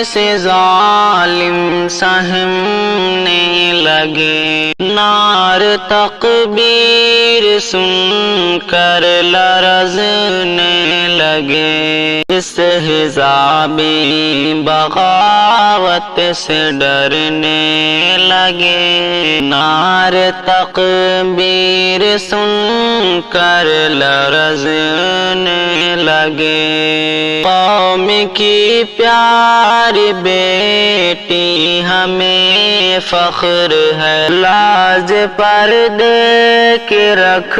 سے ظالم سہمنے لگے، نار تکبیر سن کر لرزنے لگے، استہزابی بغاوت سے ڈرنے لگے، نار تکبیر سن کر لرزنے لگے۔ قوم کی پیاری بیٹی ہمیں فخر ہے، لاج پردے کے رکھ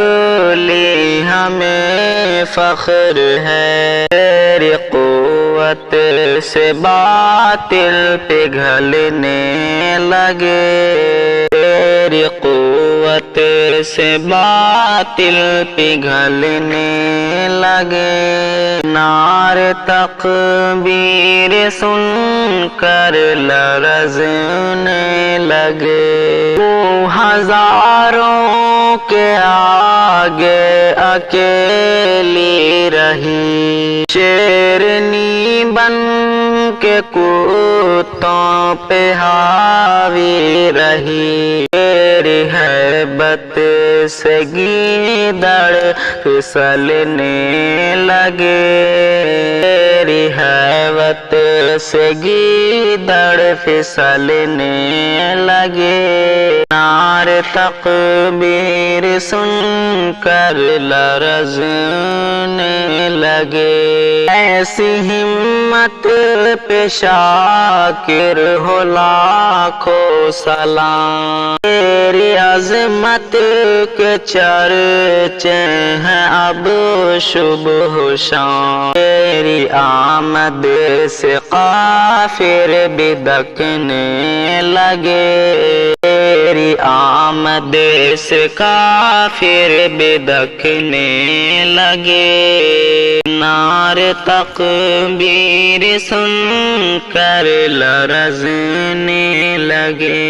لی ہمیں فخر ہے، تیری قوت سے باطل پگھلنے لگے، تیری قوت سے باطل پگھلنے لگے، نار تکبیر سن کر لرزنے لگے، وہ ہزاروں کے آگے اکیلی رہی، شیرنی بن کے کتوں پہ حاوی رہی، تیری ہیبت سے گیدڑ پھسلنے لگے، تیری ہیبت سے گیدڑ پھسلنے لگے، نار تکبیر سن کر لرزنے لگے، ایسی ہمت پہ شاکر ہو لاکھوں سلام، تیری عظمت کے چرچے ہیں اب صبح و شام، تیری آمد سے کافر بدکنے لگے، تیری آمد سے کافر بدکنے لگے، نار تکبیر سن کر لرزنے لگے۔